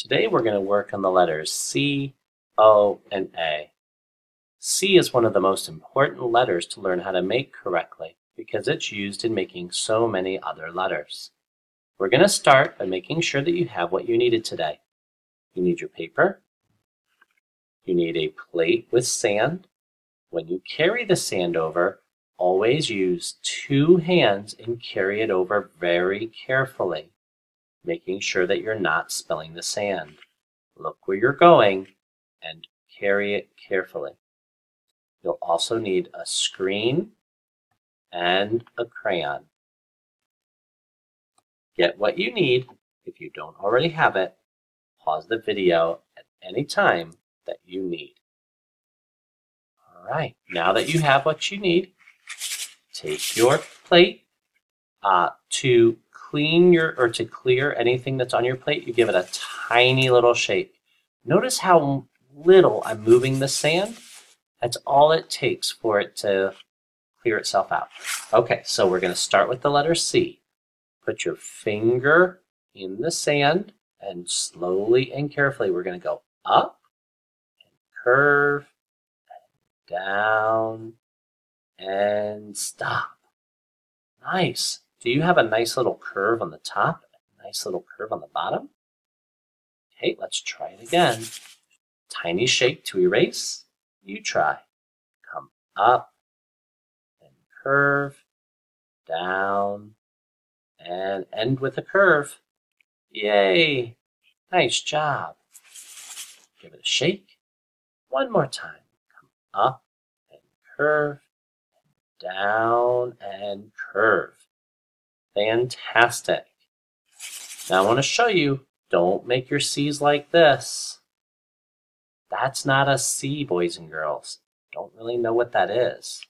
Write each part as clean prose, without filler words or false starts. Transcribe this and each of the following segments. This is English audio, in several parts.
Today we're going to work on the letters C, O, and A. C is one of the most important letters to learn how to make correctly because it's used in making so many other letters. We're going to start by making sure that you have what you needed today. You need your paper. You need a plate with sand. When you carry the sand over, always use 2 hands and carry it over very carefully, making sure that you're not spilling the sand. Look where you're going and carry it carefully. You'll also need a screen and a crayon. Get what you need. If you don't already have it, pause the video at any time that you need. All right, now that you have what you need, take your plate to clear anything that's on your plate. You give it a tiny little shake. Notice how little I'm moving the sand. That's all it takes for it to clear itself out. Okay, so we're going to start with the letter C. Put your finger in the sand and slowly and carefully we're going to go up and curve and down and stop. Nice. Do you have a nice little curve on the top and a nice little curve on the bottom? Okay, let's try it again. Tiny shake to erase. You try. Come up and curve, down, and end with a curve. Yay! Nice job. Give it a shake. One more time. Come up and curve, down and curve. Fantastic. Now I want to show you, don't make your C's like this. That's not a C, boys and girls. Don't really know what that is.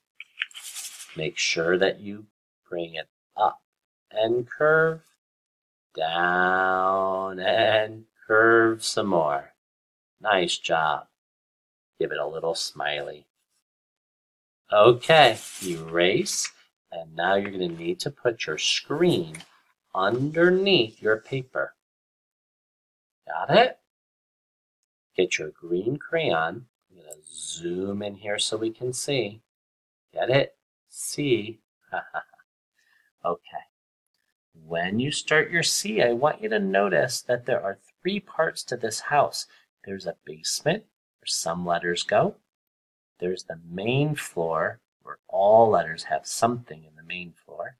Make sure that you bring it up and curve, down and curve some more. Nice job. Give it a little smiley. Okay, erase, and now you're going to need to put your screen underneath your paper. Got it? Get your green crayon. I'm going to zoom in here so we can see. Get it? See? Okay. When you start your C, I want you to notice that there are 3 parts to this house. There's a basement where some letters go. There's the main floor where all letters have something in the main floor.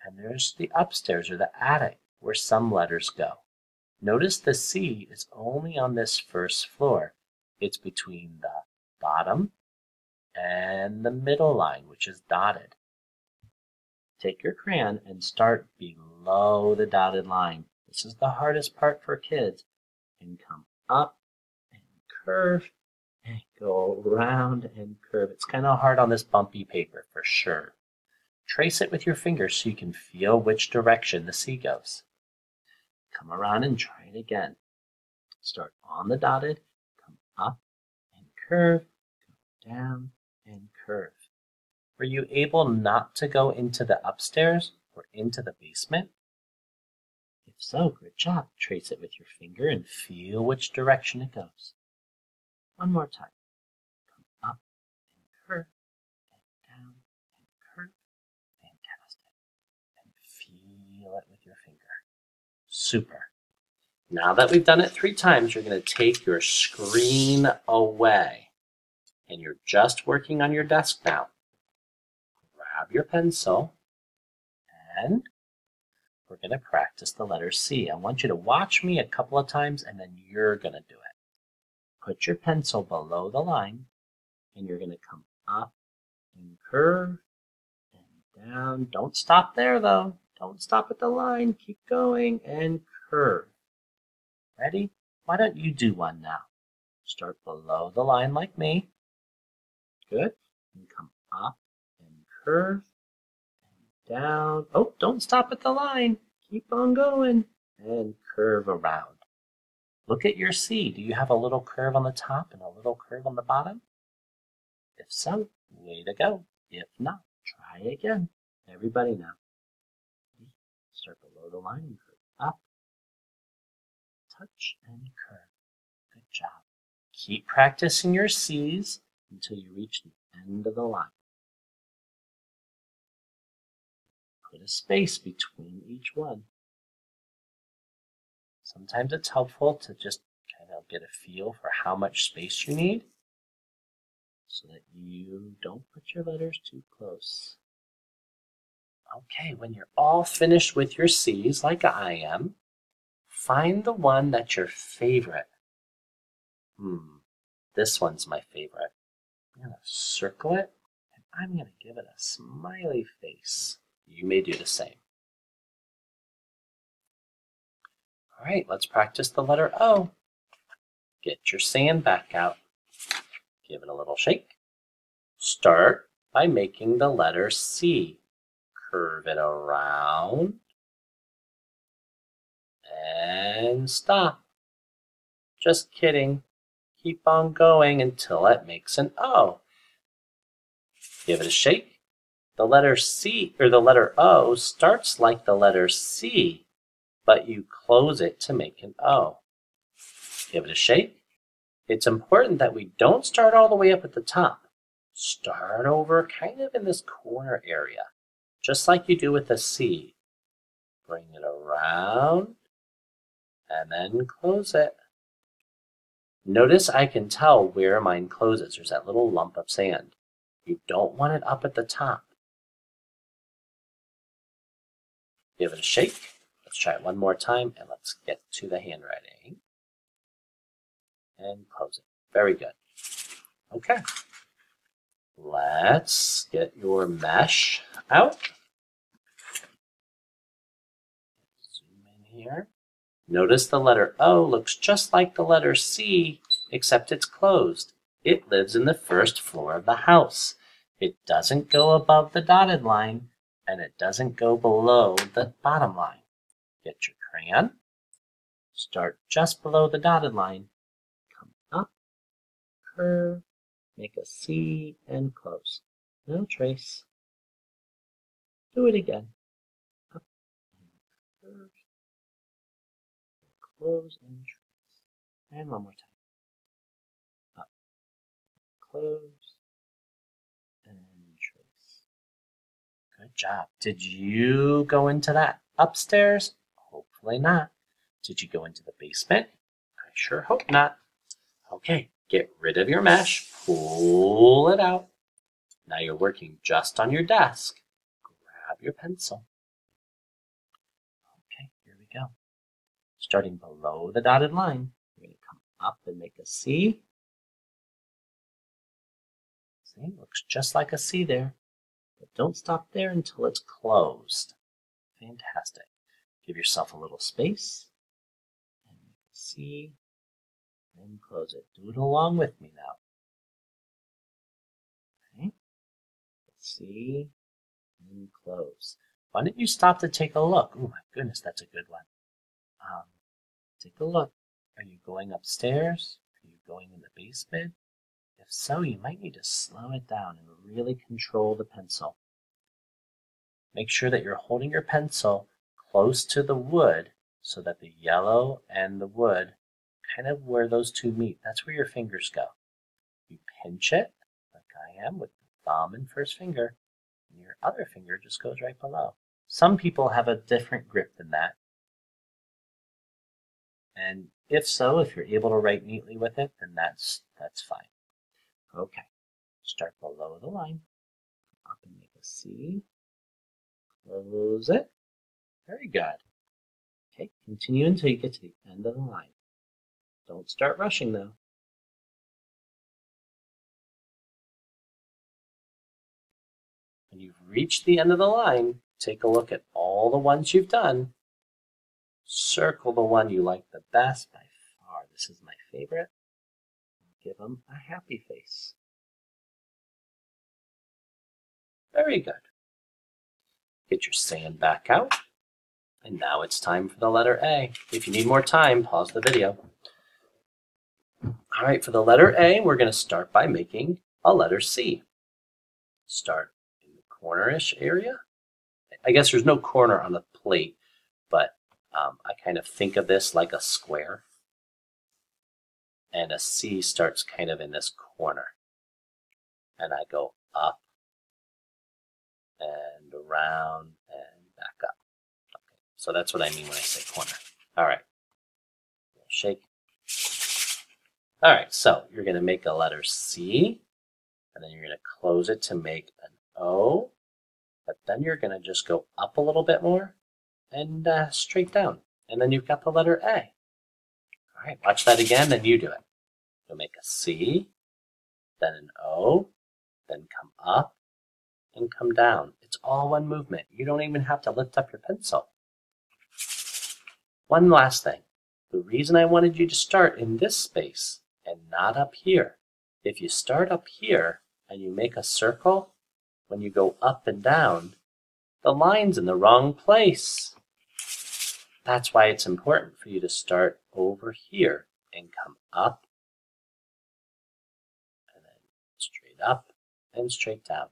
And there's the upstairs or the attic where some letters go. Notice the C is only on this first floor. It's between the bottom and the middle line, which is dotted. Take your crayon and start below the dotted line. This is the hardest part for kids. And come up and curve and go around and curve. It's kind of hard on this bumpy paper for sure. Trace it with your fingers so you can feel which direction the C goes. Come around and try it again. Start on the dotted, come up and curve, go down and curve. Were you able not to go into the upstairs or into the basement? If so, good job. Trace it with your finger and feel which direction it goes. One more time. Come up and curve, and down and curve. Fantastic. And feel it with your finger. Super. Now that we've done it 3 times, you're going to take your screen away. And you're just working on your desk now. Grab your pencil, and we're going to practice the letter C. I want you to watch me a couple of times, and then you're going to do it. Put your pencil below the line, and you're going to come up and curve and down. Don't stop there, though. Don't stop at the line. Keep going and curve. Ready? Why don't you do one now? Start below the line like me. Good. And come up and curve and down. Oh, don't stop at the line. Keep on going and curve around. Look at your C. Do you have a little curve on the top and a little curve on the bottom? If so, way to go. If not, try again. Everybody now. Start below the line and curve up, touch and curve. Good job. Keep practicing your C's until you reach the end of the line. Put a space between each one. Sometimes it's helpful to just kind of get a feel for how much space you need so that you don't put your letters too close. Okay, when you're all finished with your C's, like I am, find the one that's your favorite. This one's my favorite. I'm going to circle it, and I'm going to give it a smiley face. You may do the same. All right, let's practice the letter O. Get your sand back out. Give it a little shake. Start by making the letter C. Curve it around. And stop. Just kidding. Keep on going until it makes an O. Give it a shake. The letter C, or the letter O, starts like the letter C, but you close it to make an O. Give it a shake. It's important that we don't start all the way up at the top. Start over kind of in this corner area, just like you do with a C. Bring it around, and then close it. Notice I can tell where mine closes. There's that little lump of sand. You don't want it up at the top. Give it a shake. Let's try it one more time, and let's get to the handwriting. And close it. Very good. Okay. Let's get your mesh out. Zoom in here. Notice the letter O looks just like the letter C, except it's closed. It lives in the first floor of the house. It doesn't go above the dotted line, and it doesn't go below the bottom line. Get your crayon. Start just below the dotted line. Come up, curve, make a C, and close. No trace. Do it again. Up, and curve, close, and trace. And one more time. Up, close, and trace. Good job. Did you go into that upstairs? Hopefully not. Did you go into the basement? I sure hope not. Okay, get rid of your mesh. Pull it out. Now you're working just on your desk. Grab your pencil. Okay, here we go. Starting below the dotted line, you're going to come up and make a C. See, looks just like a C there. But don't stop there until it's closed. Fantastic. Give yourself a little space. And make a C. And close it. Do it along with me now. Okay. C. And close. Why don't you stop to take a look? Oh my goodness, that's a good one. Take a look. Are you going upstairs? Are you going in the basement? If so, you might need to slow it down and really control the pencil. Make sure that you're holding your pencil close to the wood so that the yellow and the wood, kind of where those two meet, that's where your fingers go. You pinch it, like I am, with the thumb and first finger, and your other finger just goes right below. Some people have a different grip than that. And if so, if you're able to write neatly with it, then that's fine. Okay, start below the line, up and make a C, close it. Very good. Okay, continue until you get to the end of the line. Don't start rushing though. When you've reached the end of the line, take a look at all the ones you've done. Circle the one you like the best by far. This is my favorite. Give them a happy face. Very good. Get your sand back out. And now it's time for the letter A. If you need more time, pause the video. All right, for the letter A, we're going to start by making a letter C. Start in the corner-ish area. I guess there's no corner on the plate, but I kind of think of this like a square. and a C starts kind of in this corner. And I go up and around and back up. Okay. So that's what I mean when I say corner. All right. Shake. All right, so you're going to make a letter C, and then you're going to close it to make an O, but then you're going to just go up a little bit more and straight down. And then you've got the letter A. All right, watch that again, and you do it. You'll make a C, then an O, then come up and come down. It's all one movement. You don't even have to lift up your pencil. One last thing. The reason I wanted you to start in this space and not up here. If you start up here and you make a circle, when you go up and down, the line's in the wrong place. That's why it's important for you to start over here and come up and then straight up and straight down.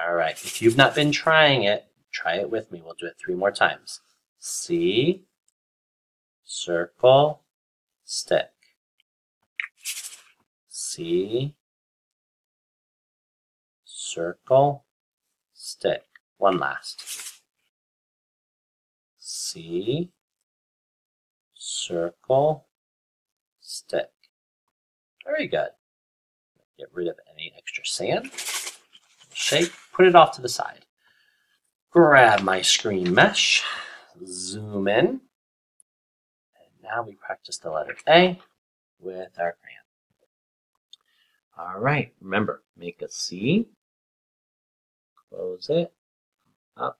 All right, if you've not been trying it, try it with me. We'll do it 3 more times. C, circle, stick. C, circle, stick. One last. C, circle, stick. Very good. Get rid of any extra sand. Shake, put it off to the side. Grab my screen mesh, zoom in, and now we practice the letter A with our crayon. All right, remember, make a C, close it, up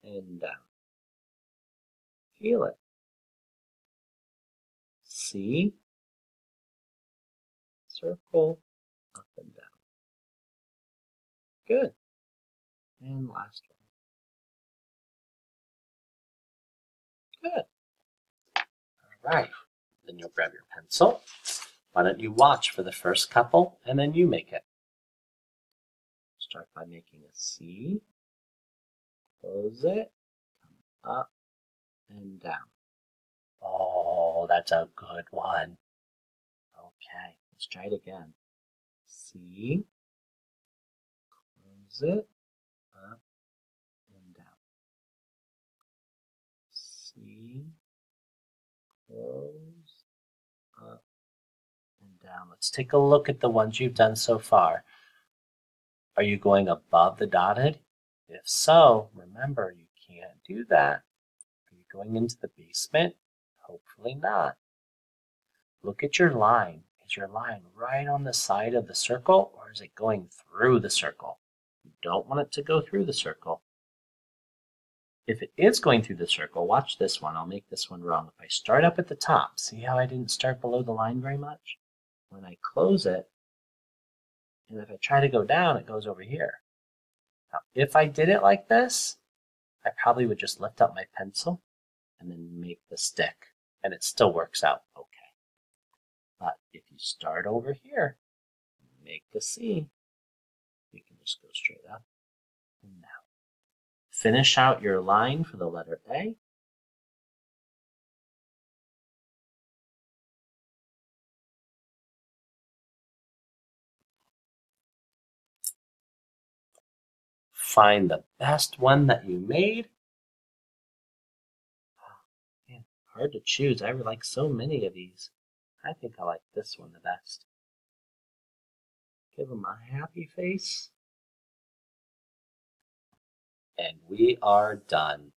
and down. Feel it. C, circle, up and down. Good. And last one. Good. All right, then you'll grab your pencil. Why don't you watch for the first couple, and then you make it. Start by making a C, close it, come up and down. Oh, that's a good one. Okay, let's try it again. C, close it, up and down. C, close, up and down. Let's take a look at the ones you've done so far. Are you going above the dotted? If so, remember you can't do that. Are you going into the basement? Hopefully not. Look at your line. Is your line right on the side of the circle, or is it going through the circle? You don't want it to go through the circle. If it is going through the circle, watch this one. I'll make this one wrong. If I start up at the top, see how I didn't start below the line very much? When I close it, and if I try to go down, it goes over here. Now, if I did it like this, I probably would just lift up my pencil and then make the stick, and it still works out okay. But if you start over here, make the C, you can just go straight up and down. Finish out your line for the letter A. Find the best one that you made. Oh, man, hard to choose. I like so many of these. I think I like this one the best. Give them a happy face. And we are done.